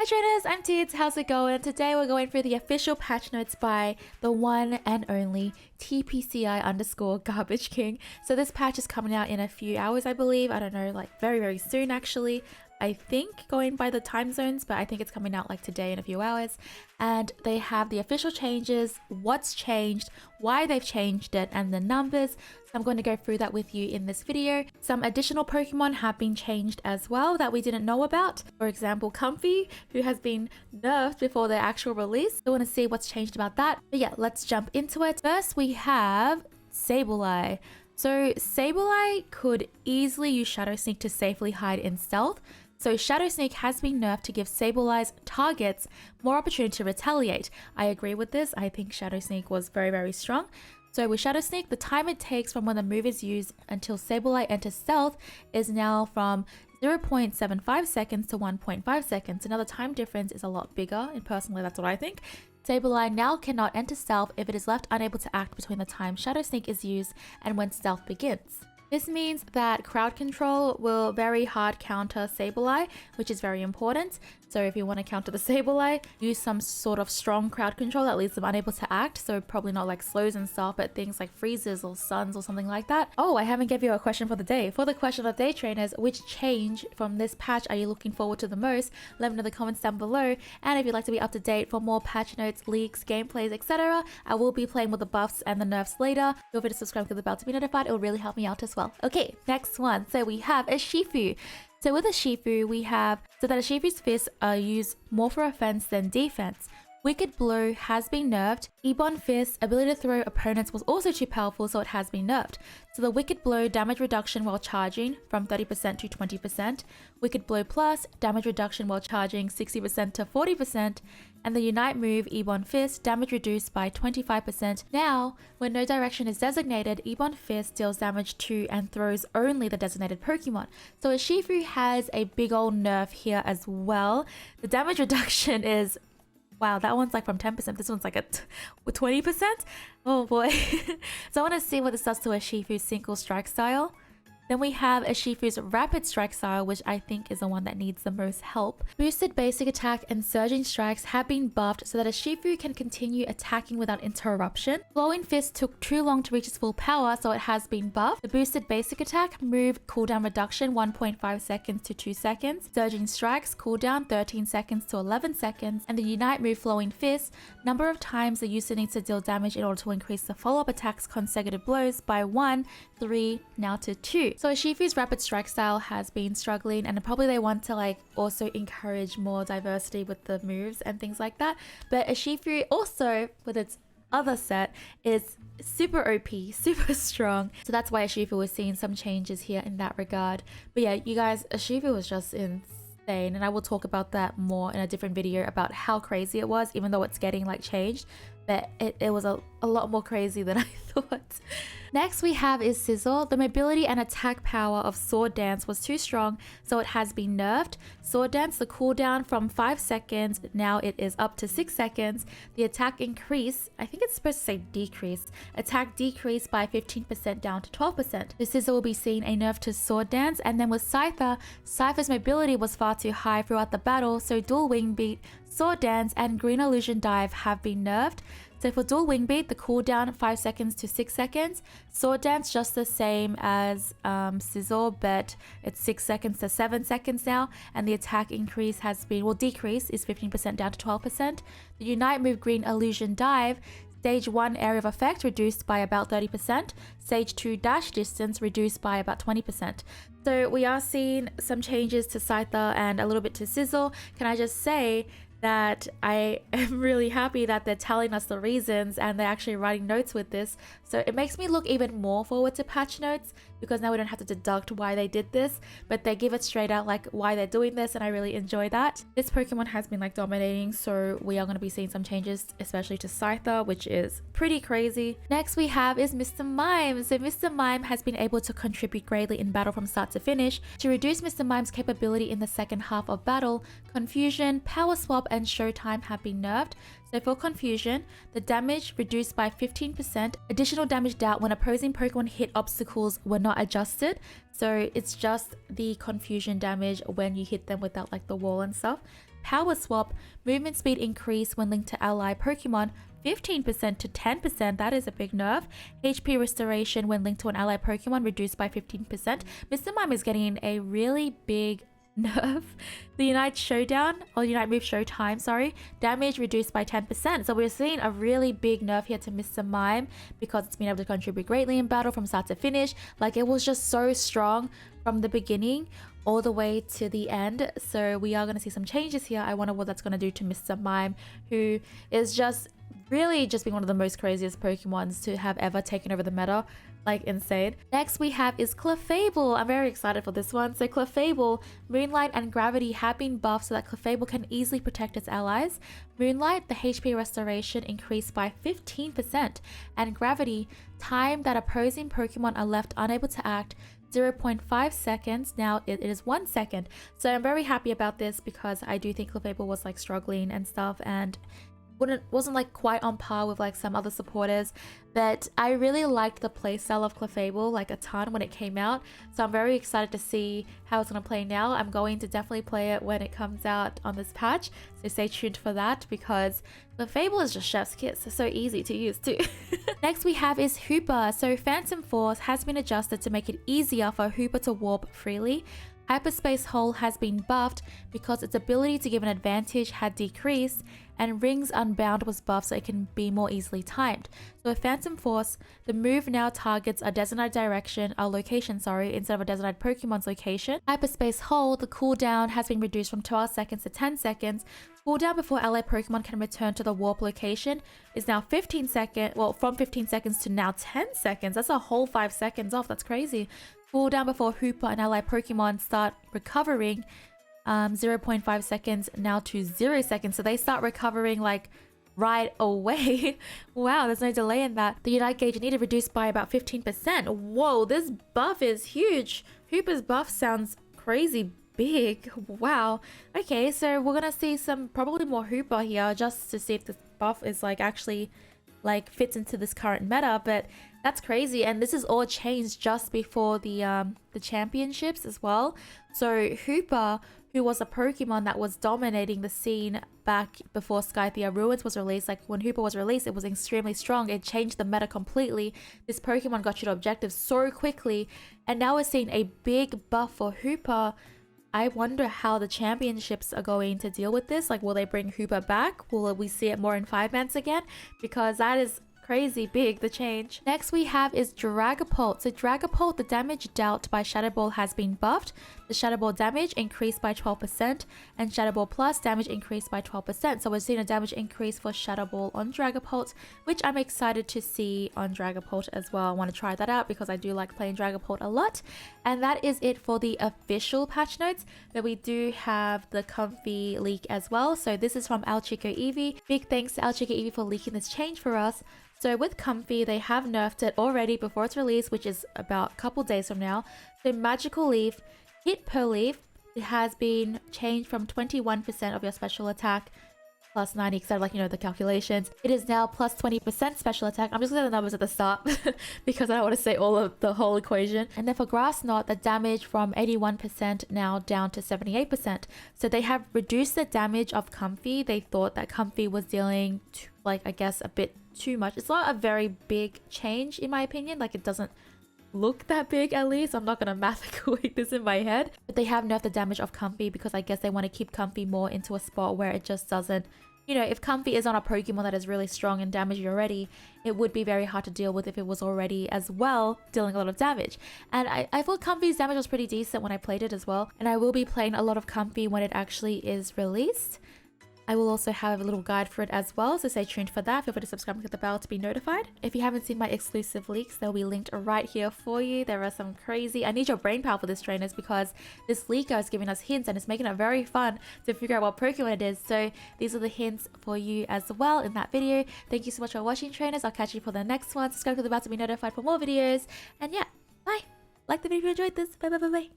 Hi trainers, I'm Tids. How's it going? Today we're going through the official patch notes by the one and only TPCI_Garbage King. So this patch is coming out in a few hours, I believe. I don't know, like very soon actually. I think going by the time zones, but I think it's coming out like today in a few hours. And they have the official changes, what's changed, why they've changed it, and the numbers. So I'm going to go through that with you in this video. Some additional Pokemon have been changed as well that we didn't know about. For example, Comfey, who has been nerfed before their actual release. I want to see what's changed about that. But yeah, let's jump into it. First, we have Sableye. So Sableye could easily use Shadow Sneak to safely hide in stealth. So Shadow Sneak has been nerfed to give Sableye's targets more opportunity to retaliate. I agree with this. I think Shadow Sneak was very strong. So with Shadow Sneak, the time it takes from when the move is used until Sableye enters stealth is now from 0.75 seconds to 1.5 seconds. Another time difference is a lot bigger, and personally that's what I think. Sableye now cannot enter stealth if it is left unable to act between the time Shadow Sneak is used and when stealth begins. This means that crowd control will very hard counter Sableye, which is very important. So if you want to counter the Sableye, use some sort of strong crowd control that leaves them unable to act. So probably not like slows and stuff, but things like freezes or suns or something like that. Oh, I haven't given you a question for the day. For the question of the day, trainers, which change from this patch are you looking forward to the most? Let me know in the comments down below. And if you'd like to be up to date for more patch notes, leaks, gameplays, etc., I will be playing with the buffs and the nerfs later. Feel free to subscribe to the bell to be notified. It will really help me out as well. Okay, next one. So we have Urshifu. So with Urshifu, we have so that Urshifu's fists are used more for offense than defense. Wicked Blow has been nerfed. Ebon Fist ability to throw opponents was also too powerful, so it has been nerfed. So the Wicked Blow damage reduction while charging from 30% to 20%. Wicked Blow Plus damage reduction while charging 60% to 40%. And the Unite move Ebon Fist damage reduced by 25%. Now, when no direction is designated, Ebon Fist deals damage to and throws only the designated Pokemon. So Urshifu has a big old nerf here as well. The damage reduction is, wow, that one's like from 10%. This one's like a 20%. Oh boy. So I want to see what this does to Urshifu's single strike style. Then we have Urshifu's Rapid Strike style, which I think is the one that needs the most help. Boosted Basic Attack and Surging Strikes have been buffed so that Urshifu can continue attacking without interruption. Flowing Fist took too long to reach its full power, so it has been buffed. The Boosted Basic Attack move cooldown reduction 1.5 seconds to 2 seconds. Surging Strikes cooldown 13 seconds to 11 seconds. And the Unite move Flowing Fist, number of times the user needs to deal damage in order to increase the follow-up attack's consecutive blows by 1, 3, now to 2. So Urshifu's Rapid Strike style has been struggling, and probably they want to like also encourage more diversity with the moves and things like that. But Urshifu also, with its other set, is super OP, super strong. So that's why Urshifu was seeing some changes here in that regard. But yeah, you guys, Urshifu was just insane, and I will talk about that more in a different video about how crazy it was, even though it's getting like changed. But it was a lot more crazy than I thought. Next we have is Scizor. The mobility and attack power of Sword Dance was too strong, so it has been nerfed. Sword Dance, the cooldown from 5 seconds, now it is up to 6 seconds. The attack increase, I think it's supposed to say decrease. Attack decreased by 15% down to 12%. The Scizor will be seeing a nerf to Sword Dance. And then with Scyther, Scyther's mobility was far too high throughout the battle, so Dual Wing Beat, Sword Dance, and Green Illusion Dive have been nerfed. So for Dual Wing Beat, the cooldown 5 seconds to 6 seconds. Sword Dance just the same as Scizor, but it's 6 seconds to 7 seconds now. And the attack increase has been, well, decrease is 15% down to 12%. The Unite move Green Illusion Dive, Stage 1 area of effect reduced by about 30%. Stage 2 dash distance reduced by about 20%. So we are seeing some changes to Scyther and a little bit to Scizor. Can I just say that I am really happy that they're telling us the reasons and they're actually writing notes with this. So it makes me look even more forward to patch notes, because now we don't have to deduct why they did this, but they give it straight out like why they're doing this, and I really enjoy that. This Pokemon has been like dominating, so we are going to be seeing some changes, especially to Scyther, which is pretty crazy. Next we have is Mr. Mime. So Mr. Mime has been able to contribute greatly in battle from start to finish. To reduce Mr. Mime's capability in the second half of battle, Confusion, Power Swap, and Showtime have been nerfed. So for Confusion, the damage reduced by 15%. Additional damage dealt when opposing Pokemon hit obstacles were not adjusted. So it's just the Confusion damage when you hit them without like the wall and stuff. Power Swap, movement speed increase when linked to ally Pokemon 15% to 10%, that is a big nerf. HP restoration when linked to an ally Pokemon reduced by 15%. Mr. Mime is getting a really big nerf. The Unite Showdown, or Unite Move Showtime, sorry, damage reduced by 10%. So we're seeing a really big nerf here to Mr. Mime because it's been able to contribute greatly in battle from start to finish. Like, it was just so strong from the beginning all the way to the end. So we are going to see some changes here. I wonder what that's going to do to Mr. Mime, who is just really just being one of the most craziest Pokemons to have ever taken over the meta. Like, insane. Next we have is Clefable. I'm very excited for this one. So Clefable, Moonlight and Gravity have been buffed so that Clefable can easily protect its allies. Moonlight, the HP restoration increased by 15%, and Gravity, time that opposing Pokemon are left unable to act 0.5 seconds. Now it is 1 second. So I'm very happy about this because I do think Clefable was like struggling and stuff, and wasn't like quite on par with like some other supporters, but I really liked the playstyle of Clefable like a ton when it came out. So I'm very excited to see how it's going to play now. I'm going to definitely play it when it comes out on this patch, so stay tuned for that because Clefable is just chef's kiss. It's so easy to use too. Next we have is Hoopa. So Phantom Force has been adjusted to make it easier for Hoopa to warp freely. Hyperspace Hole has been buffed because its ability to give an advantage had decreased, and Rings Unbound was buffed so it can be more easily timed. So with Phantom Force, the move now targets a designated location, instead of a designated Pokemon's location. Hyperspace Hole, the cooldown has been reduced from 12 seconds to 10 seconds. Cooldown before ally Pokemon can return to the warp location is now 15 seconds, well, from 15 seconds to now 10 seconds. That's a whole 5 seconds off. That's crazy. Cooldown before Hoopa and ally Pokemon start recovering, 0.5 seconds now to 0 seconds. So they start recovering like right away. Wow, there's no delay in that. The Unite gauge needed reduced by about 15%. Whoa, this buff is huge. Hoopa's buff sounds crazy big. Wow. Okay, so we're gonna see some probably more Hoopa here just to see if this buff is like actually like fits into this current meta, but that's crazy. And this is all changed just before the championships as well. So Hoopa, who was a Pokemon that was dominating the scene back before Scyther Ruins was released, like when Hoopa was released, it was extremely strong. It changed the meta completely. This Pokemon got you to objectives so quickly, and now we're seeing a big buff for Hoopa. I wonder how the championships are going to deal with this. Like, will they bring Hoopa back? Will we see it more in 5-mans again? Because that is crazy big, the change. Next we have is Dragapult. So Dragapult, the damage dealt by Shadow Ball has been buffed. The Shadow Ball damage increased by 12%, and Shadow Ball Plus damage increased by 12%. So we're seeing a damage increase for Shadow Ball on Dragapult, which I'm excited to see on Dragapult as well. I want to try that out because I do like playing Dragapult a lot. And that is it for the official patch notes, but we do have the Comfey leak as well. So this is from El Chico Eevee. Big thanks to El Chico Eevee for leaking this change for us. So with Comfey, they have nerfed it already before its release, which is about a couple days from now. So Magical Leaf, hit per leaf, it has been changed from 21% of your special attack plus 90, etc. Like, you know, the calculations. It is now plus 20% special attack. I'm just gonna say the numbers at the start because I don't want to say all of the whole equation. And then for Grass Knot, the damage from 81% now down to 78%. So they have reduced the damage of Comfey. They thought that Comfey was dealing like, I guess, a bit too much. It's not a very big change in my opinion. Like, it doesn't look that big, at least. I'm not gonna mathematically this in my head, but they have nerfed the damage of Comfey because I guess they want to keep Comfey more into a spot where it just doesn't, you know, if Comfey is on a Pokemon that is really strong and damaged already, it would be very hard to deal with if it was already as well dealing a lot of damage. And I thought Comfey's damage was pretty decent when I played it as well, and I will be playing a lot of Comfey when it actually is released. I will also have a little guide for it as well, so stay tuned for that. Feel free to subscribe and click the bell to be notified. If you haven't seen my exclusive leaks, they'll be linked right here for you. There are some crazy... I need your brain power for this, trainers, because this leaker is giving us hints and it's making it very fun to figure out what Pokemon it is. So these are the hints for you as well in that video. Thank you so much for watching, trainers. I'll catch you for the next one. Subscribe to the bell to be notified for more videos. And yeah, bye! Like the video if you enjoyed this. Bye bye bye bye.